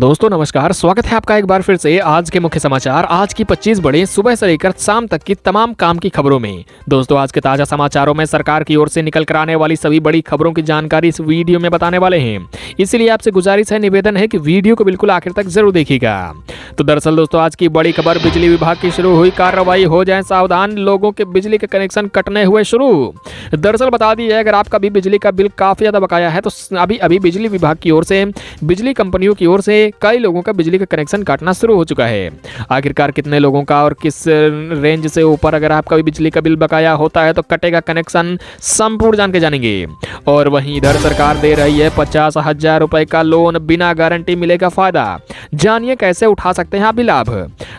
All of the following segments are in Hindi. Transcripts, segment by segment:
दोस्तों नमस्कार, स्वागत है आपका एक बार फिर से आज के मुख्य समाचार। आज की 25 बड़ी सुबह से लेकर शाम तक की तमाम काम की खबरों में। दोस्तों आज के ताजा समाचारों में सरकार की ओर से निकल कर आने वाली सभी बड़ी खबरों की जानकारी इस वीडियो में बताने वाले हैं, इसलिए आपसे गुजारिश है, निवेदन है कि वीडियो को बिल्कुल आखिर तक जरूर देखिएगा। तो दरअसल दोस्तों आज की बड़ी खबर, बिजली विभाग की शुरू हुई कार्रवाई, हो जाए सावधान, लोगों के बिजली के कनेक्शन कटने हुए शुरू। दरअसल बता दी जाए, अगर आपका भी बिजली का बिल काफी ज्यादा बकाया है तो अभी बिजली विभाग की ओर से, बिजली कंपनियों की ओर से कई लोगों का बिजली का कनेक्शन काटना शुरू हो चुका है। आखिरकार कितने लोगों का और किस रेंज से ऊपर अगर आपका भी बिजली का बिल बकाया होता है तो कटेगा कनेक्शन, संपूर्ण जान के जानेंगे। और वहीं इधर सरकार दे रही है 50,000 रुपए का लोन, बिना गारंटी मिलेगा फायदा। जानिए कैसे उठा सकते हैं आप भी लाभ।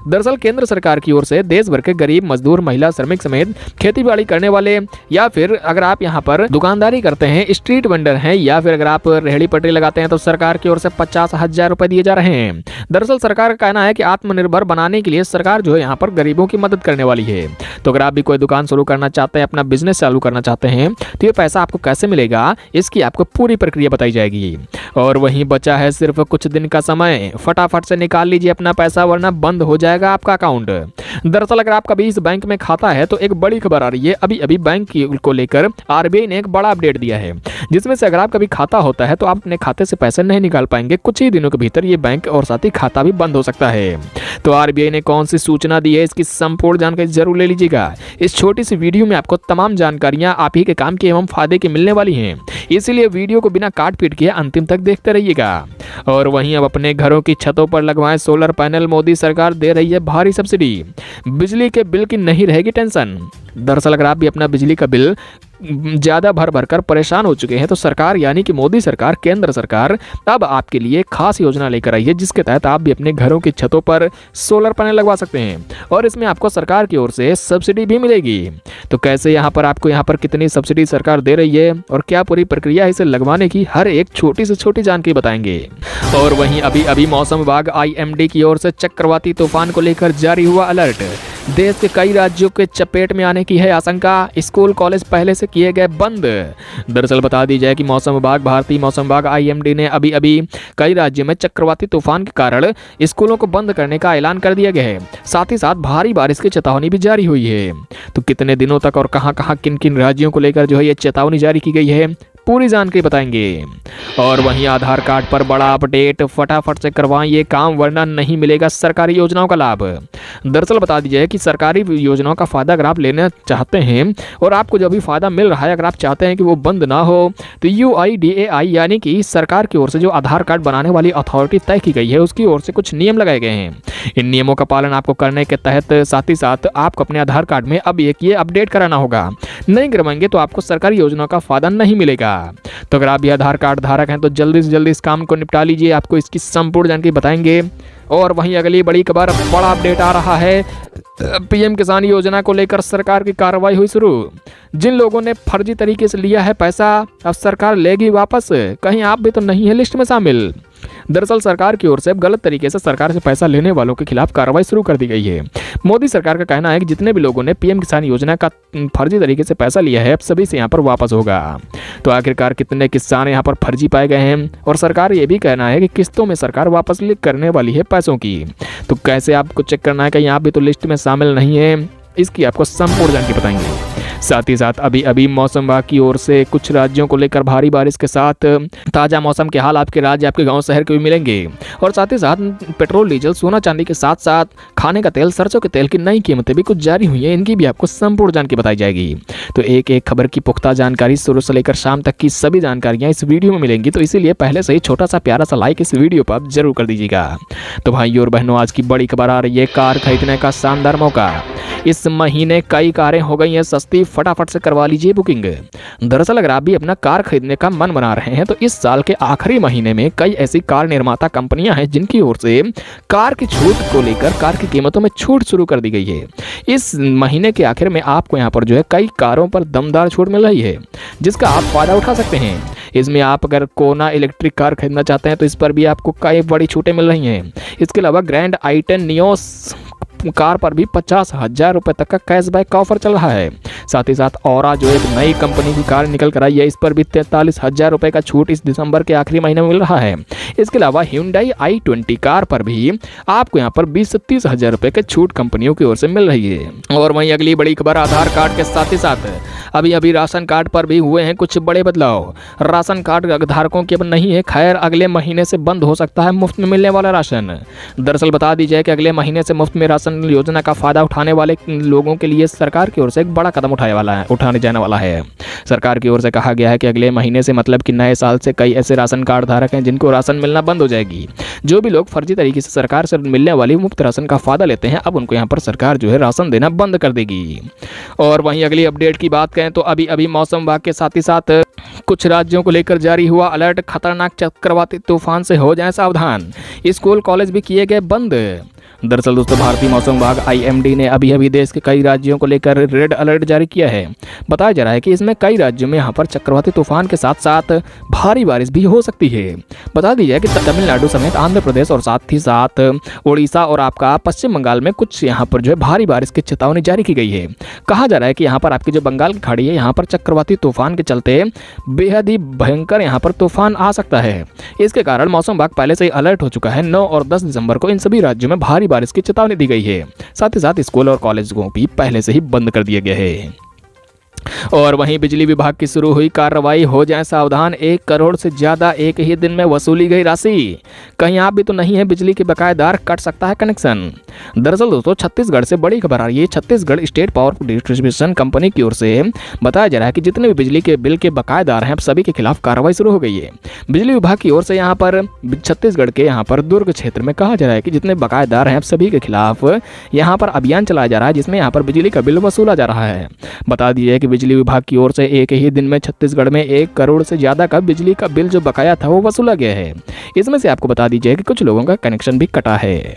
दरअसल केंद्र सरकार की ओर से देश भर के गरीब, मजदूर, महिला, श्रमिक समेत खेती बाड़ी करने वाले, या फिर अगर आप यहाँ पर दुकानदारी करते हैं, स्ट्रीट वेंडर हैं, या फिर अगर आप रेहड़ी पटरी लगाते हैं तो सरकार की ओर से 50,000 रुपए दिए जा रहे हैं। दरअसल सरकार का कहना है कि आत्मनिर्भर बनाने के लिए सरकार जो है यहाँ पर गरीबों की मदद करने वाली है। तो अगर आप भी कोई दुकान शुरू करना चाहते हैं, अपना बिजनेस चालू करना चाहते हैं, तो ये पैसा आपको कैसे मिलेगा, इसकी आपको पूरी प्रक्रिया बताई जाएगी। और वहीं बचा है सिर्फ कुछ दिन का समय, फटाफट से निकाल लीजिए अपना पैसा, वरना बंद हो जाएगा आपका अकाउंट। दरअसल अगर आपका भी इस बैंक में खाता है तो एक बड़ी खबर आ रही है। अभी बैंक को लेकर आरबीआई ने एक बड़ा अपडेट दिया है, जिसमें से अगर आपका भी खाता होता है तो आप अपने खाते से पैसे नहीं निकाल पाएंगे। कुछ ही दिनों के भीतर ये बैंक और साथ ही खाता भी बंद हो सकता है। तो आरबीआई ने कौन सी सूचना दी है, इसकी संपूर्ण जानकारी जरूर ले लीजिएगा। इस छोटी सी वीडियो में आपको तमाम जानकारियां आप ही के काम की एवं फायदे की मिलने वाली हैं, इसीलिए वीडियो को बिना काट पीट के अंतिम तक देखते रहिएगा। और वहीं अब अपने घरों की छतों पर लगवाएं सोलर पैनल, मोदी सरकार दे रही है भारी सब्सिडी, बिजली के बिल की नहीं रहेगी टेंशन। दरअसल अगर आप भी अपना बिजली का बिल ज्यादा भर कर परेशान हो चुके हैं तो सरकार यानी कि मोदी सरकार, केंद्र सरकार अब आपके लिए खास योजना लेकर आई है, जिसके तहत आप भी अपने घरों की छतों पर सोलर पैनल लगवा सकते हैं और इसमें आपको सरकार की ओर से सब्सिडी भी मिलेगी। तो कैसे यहाँ पर कितनी सब्सिडी सरकार दे रही है और क्या पूरी प्रक्रिया इसे लगवाने की, हर एक छोटी से छोटी जानकारी बताएंगे। और वहीं अभी मौसम विभाग IMD की ओर से चक्रवाती तूफान को लेकर जारी हुआ अलर्ट। देश के कई राज्यों के चपेट में आने की है आशंका, स्कूल कॉलेज पहले से किए गए बंद। दरअसल बता दी जाए कि भारतीय मौसम विभाग IMD ने अभी कई राज्यों में चक्रवाती तूफान के कारण स्कूलों को बंद करने का ऐलान कर दिया गया है। साथ ही साथ भारी बारिश की चेतावनी भी जारी हुई है। तो कितने दिनों तक और कहां किन किन राज्यों को लेकर जो है ये चेतावनी जारी की गई है, पूरी जानकारी बताएंगे। और वहीं आधार कार्ड पर बड़ा अपडेट, फटाफट से करवाएं ये काम, वरना नहीं मिलेगा सरकारी योजनाओं का लाभ। दरअसल बता दीजिए कि सरकारी योजनाओं का फायदा अगर आप लेना चाहते हैं और आपको जो भी फायदा मिल रहा है, अगर आप चाहते हैं कि वो बंद ना हो, तो UIDAI यानी कि सरकार की ओर से जो आधार कार्ड बनाने वाली अथॉरिटी तय की गई है, उसकी ओर से कुछ नियम लगाए गए हैं। इन नियमों का पालन आपको करने के तहत साथ ही साथ आपको अपने आधार कार्ड में अब ये अपडेट कराना होगा। नहीं करवाएंगे तो आपको सरकारी योजनाओं का फायदा नहीं मिलेगा। तो अगर आप भी आधार कार्ड धारक हैं तो जल्दी से जल्दी इस काम को निपटा लीजिए, आपको इसकी संपूर्ण जानकारी बताएंगे। और वहीं अगली बड़ी खबर, बड़ा अपडेट आ रहा है, PM किसान योजना को लेकर सरकार की कार्रवाई हुई शुरू। जिन लोगों ने फर्जी तरीके से लिया है पैसा, अब सरकार लेगी वापस, कहीं आप भी तो नहीं है लिस्ट में शामिल। दरअसल सरकार की ओर से अब गलत तरीके से सरकार से पैसा लेने वालों के खिलाफ कार्रवाई शुरू कर दी गई है। मोदी सरकार का कहना है कि जितने भी लोगों ने PM किसान योजना का फर्जी तरीके से पैसा लिया है, अब सभी से यहाँ पर वापस होगा। तो आखिरकार कितने किसान यहाँ पर फर्जी पाए गए हैं, और सरकार ये भी कहना है कि किस्तों में सरकार वापस करने वाली है पैसों की। तो कैसे आपको चेक करना है कि यहाँ भी तो लिस्ट में शामिल नहीं है, इसकी आपको संपूर्ण जानकारी बताएंगे। साथ ही साथ अभी मौसम विभाग की ओर से कुछ राज्यों को लेकर भारी बारिश के साथ ताजा मौसम के हाल आपके राज्य, आपके गांव शहर के भी मिलेंगे। और साथ ही साथ पेट्रोल, डीजल, सोना चांदी के साथ साथ खाने का तेल, सरसों के तेल की नई कीमतें भी कुछ जारी हुई हैं, इनकी भी आपको संपूर्ण जानकारी बताई जाएगी। तो एक एक खबर की पुख्ता जानकारी शुरू से लेकर शाम तक की सभी जानकारियां इस वीडियो में मिलेंगी, तो इसीलिए पहले से ही छोटा सा प्यारा सा लाइक इस वीडियो पर आप जरूर कर दीजिएगा। तो भाइयों और बहनों, आज की बड़ी खबर आ रही है, कार खरीदने का शानदार मौका। इस महीने कई कारें हो गई हैं सस्ती, फटाफट से करवा लीजिए बुकिंग। दरअसल अगर आप भी अपना कार खरीदने का मन बना रहे हैं तो इस साल के आखिरी महीने में कई ऐसी कार निर्माता कंपनियां हैं जिनकी ओर से कार की छूट को लेकर कार की कीमतों में छूट शुरू कर दी गई है। इस महीने के आखिर में आपको यहाँ पर जो है कई कारों पर दमदार छूट मिल रही है, जिसका आप फायदा उठा सकते हैं। इसमें आप अगर कोना इलेक्ट्रिक कार खरीदना चाहते हैं तो इस पर भी आपको कई बड़ी छूटें मिल रही हैं। इसके अलावा ग्रैंड i10 नियोस कार पर भी 50,000 रुपए तक का कैशबैक का ऑफर चल रहा है। साथ ही साथ औरा जो एक नई कंपनी की कार निकल कर आई है, इस पर भी 43,000 रुपए का छूट इस दिसंबर के आखिरी महीने में मिल रहा है। इसके अलावा Hyundai i20 कार पर भी आपको यहाँ पर 20 से 30,000 रुपए के छूट कंपनियों की ओर से मिल रही है। और वहीं अगली बड़ी खबर आधार कार्ड के साथ ही साथ अभी राशन कार्ड पर भी हुए हैं कुछ बड़े बदलाव। राशन कार्ड धारकों के अब नहीं है खैर, अगले महीने से बंद हो सकता है मुफ्त में मिलने वाला राशन। दरअसल बता दी जाए कि अगले महीने से मुफ्त में राशन योजना का फायदा उठाने वाले लोगों के लिए सरकार की ओर से एक बड़ा कदम उठाने जाने वाला है। सरकार की ओर से कहा गया है कि अगले महीने से मतलब कि नए साल से कई ऐसे राशन कार्ड धारक हैं जिनको राशन मिलना बंद हो जाएगी। जो भी लोग फर्जी तरीके से सरकार से मिलने वाली मुफ्त राशन का फायदा लेते हैं, अब उनको यहाँ पर सरकार जो है राशन देना बंद कर देगी। और वहीं अगली अपडेट की बात करें तो अभी मौसम विभाग के साथ ही साथ कुछ राज्यों को लेकर जारी हुआ अलर्ट, खतरनाक चक्रवाती तूफान से हो जाएं सावधान। स्कूल कॉलेज भी किए गए बंद। दरअसल दोस्तों भारतीय मौसम विभाग IMD ने अभी देश के कई राज्यों को लेकर रेड अलर्ट जारी किया है। बताया जा रहा है कि इसमें कई राज्यों में यहाँ पर चक्रवाती तूफान के साथ साथ भारी बारिश भी हो सकती है। बता दी जाए कि तमिलनाडु समेत आंध्र प्रदेश और साथ ही साथ उड़ीसा और आपका पश्चिम बंगाल में कुछ यहाँ पर जो है भारी बारिश की चेतावनी जारी की गई है। कहा जा रहा है कि यहाँ पर आपकी जो बंगाल की खाड़ी है, यहाँ पर चक्रवाती तूफान के चलते बेहद ही भयंकर यहाँ पर तूफान आ सकता है। इसके कारण मौसम विभाग पहले से ही अलर्ट हो चुका है। 9 और 10 दिसंबर को इन सभी राज्यों में भारी बारिश की चेतावनी दी गई है। साथ ही साथ स्कूल और कॉलेज को भी पहले से ही बंद कर दिया गया है। और वहीं बिजली विभाग की शुरू हुई कार्रवाई, हो जाएं सावधान। 1 करोड़ से ज्यादा एक ही दिन में वसूली गई राशि। कहीं आप भी तो नहीं है बिजली के बकायेदार, कट सकता है कनेक्शन। दरअसल दोस्तों छत्तीसगढ़ से बड़ी खबर आ रही है। Chhattisgarh state power distribution company की ओर से बताया जा रहा है कि जितने भी बिजली के बिल के बकायेदार हैं, अब सभी के खिलाफ कार्रवाई शुरू हो गई है। बिजली विभाग की ओर से यहाँ पर छत्तीसगढ़ के यहाँ पर दुर्ग क्षेत्र में कहा जा रहा है कि जितने बकायेदार हैं, अब सभी के खिलाफ यहाँ पर अभियान चलाया जा रहा है, जिसमें यहाँ पर बिजली का बिल वसूला जा रहा है। बता दिए कि बिजली विभाग की ओर से एक ही दिन में छत्तीसगढ़ में 1 करोड़ से ज्यादा का बिजली का बिल जो बकाया था वो वसूला गया है। इसमें से आपको बता दीजिए कि कुछ लोगों का कनेक्शन भी कटा है।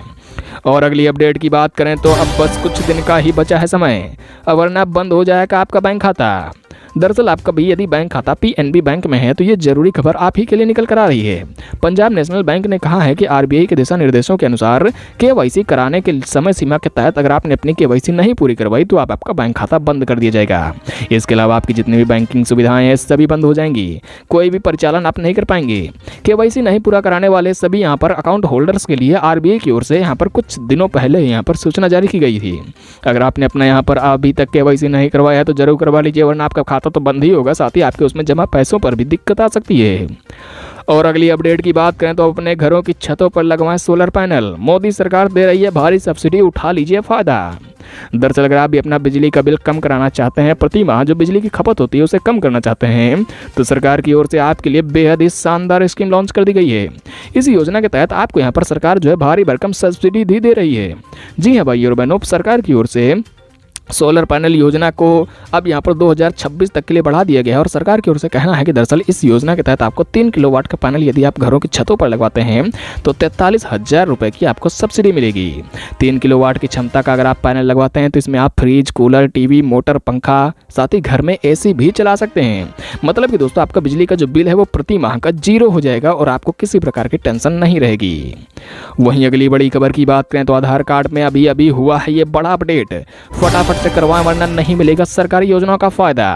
और अगली अपडेट की बात करें तो अब बस कुछ दिन का ही बचा है समय, वरना बंद हो जाएगा आपका बैंक खाता। दरअसल आपका भी यदि बैंक खाता PNB बैंक में है तो ये जरूरी खबर आप ही के लिए निकल कर आ रही है। पंजाब नेशनल बैंक ने कहा है कि RBI के दिशा निर्देशों के अनुसार KYC कराने के समय सीमा के तहत अगर आपने अपनी KYC नहीं पूरी करवाई तो आपका बैंक खाता बंद कर दिया जाएगा। इसके अलावा आपकी जितनी भी बैंकिंग सुविधाएं हैं सभी बंद हो जाएंगी, कोई भी परिचालन आप नहीं कर पाएंगे। KYC नहीं पूरा कराने वाले सभी यहाँ पर अकाउंट होल्डर्स के लिए RBI की ओर से यहाँ पर कुछ दिनों पहले यहाँ पर सूचना जारी की गई थी। अगर आपने अपना यहाँ पर अभी तक KYC नहीं करवाया है तो जरूर करवा लीजिए, वरना आपका खाता तो बंद ही होगा, साथ ही आपके उसमें जमा पैसों पर भी दिक्कत आ सकती है। और अगली अपडेट की बात करें तो अपने घरों की छतों पर लगवाएं सोलर पैनल, मोदी सरकार दे रही है भारी सब्सिडी, उठा लीजिए फायदा। दरअसल अगर आप भी अपना बिजली का बिल कम कराना चाहते हैं, प्रति माह जो बिजली की खपत होती है उसे कम करना चाहते हैं, तो सरकार की ओर से आपके लिए बेहद ही शानदार स्कीम लॉन्च कर दी गई है। इस योजना के तहत आपको यहाँ पर सरकार जो है भारी भरकम सब्सिडी भी दे रही है। जी हाँ भाई और बहनों, सरकार की ओर से सोलर पैनल योजना को अब यहाँ पर 2026 तक के लिए बढ़ा दिया गया है। और सरकार की ओर से कहना है कि दरअसल इस योजना के तहत आपको 3 किलोवाट का पैनल यदि आप घरों की छतों पर लगवाते हैं तो 43,000 रुपये की आपको सब्सिडी मिलेगी। 3 किलोवाट की क्षमता का अगर आप पैनल लगवाते हैं तो इसमें आप फ्रिज, कूलर, टीवी, मोटर, पंखा, साथ ही घर में AC भी चला सकते हैं। मतलब कि दोस्तों आपका बिजली का जो बिल है वो प्रति माह का 0 हो जाएगा और आपको किसी प्रकार की टेंशन नहीं रहेगी। वहीं अगली बड़ी खबर की बात करें तो आधार कार्ड में अभी हुआ है ये बड़ा अपडेट, फटाफट से करवाएं वरना नहीं मिलेगा सरकारी योजनाओं का फायदा।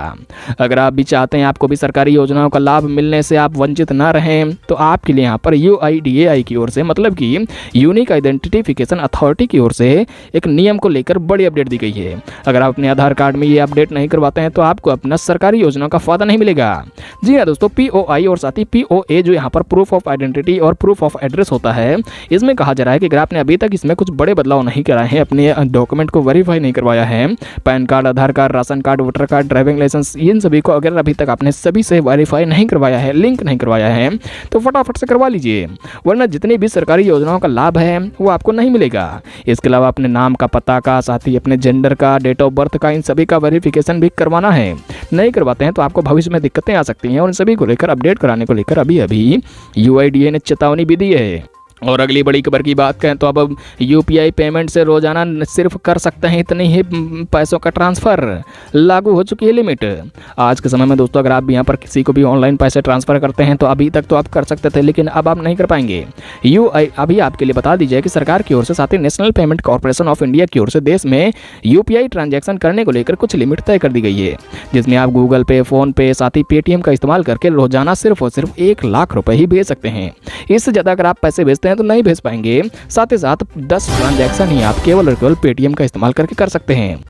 अगर आप भी चाहते हैं आपको भी सरकारी योजनाओं का लाभ मिलने से आप वंचित ना रहें तो आपके लिए यहाँ पर UIDAI की ओर से मतलब कि यूनिक आइडेंटिफिकेशन अथॉरिटी की ओर से एक नियम को लेकर बड़ी अपडेट दी गई है। अगर आप अपने आधार कार्ड में ये अपडेट नहीं करवाते हैं तो आपको अपना सरकारी योजनाओं का फायदा नहीं मिलेगा। जी हाँ दोस्तों, POI और साथ ही POA जो यहाँ पर प्रूफ ऑफ आइडेंटिटी और प्रूफ ऑफ एड्रेस होता है, इसमें कहा जा रहा है कि अगर आपने अभी तक इसमें कुछ बड़े बदलाव नहीं कराए हैं, अपने डॉक्यूमेंट को वेरीफाई नहीं करवाया है, PAN card, Aadhaar card, ration card, voter card, driving licence, इन सभी को अगर अभी तक आपने सभी से वेरीफाई नहीं करवाया है, लिंक नहीं करवाया है, तो फटाफट से करवा लीजिए, वरना जितनी भी सरकारी योजनाओं का लाभ है वो आपको नहीं मिलेगा। इसके अलावा अपने नाम का, पता का, साथ ही अपने जेंडर का, डेट ऑफ बर्थ का, इन सभी का वेरिफिकेशन भी करवाना है। नहीं करवाते हैं तो आपको भविष्य में दिक्कतें आ सकती हैं और इन सभी को लेकर अपडेट कराने को लेकर अभी UIDAI ने चेतावनी भी दी है। और अगली बड़ी खबर की बात करें तो अब यूपीआई पेमेंट से रोजाना सिर्फ कर सकते हैं इतने ही पैसों का ट्रांसफ़र, लागू हो चुकी है लिमिट। आज के समय में दोस्तों अगर आप यहाँ पर किसी को भी ऑनलाइन पैसे ट्रांसफ़र करते हैं तो अभी तक तो आप कर सकते थे, लेकिन अब आप नहीं कर पाएंगे। अभी आपके लिए बता दीजिए कि सरकार की ओर से, साथ ही national payment corporation of India की ओर से देश में यूपीआई ट्रांजैक्शन करने को लेकर कुछ लिमिट तय कर दी गई है, जिसमें आप गूगल पे, फ़ोन पे, साथ ही पेटीएम का इस्तेमाल करके रोजाना सिर्फ और सिर्फ 1 लाख रुपए ही भेज सकते हैं। इससे ज़्यादा अगर आप पैसे भेजते हैं तो नहीं भेज पाएंगे। साथ ही साथ 10 ट्रांजैक्शन ही आप केवल और केवल पेटीएम का इस्तेमाल करके कर सकते हैं।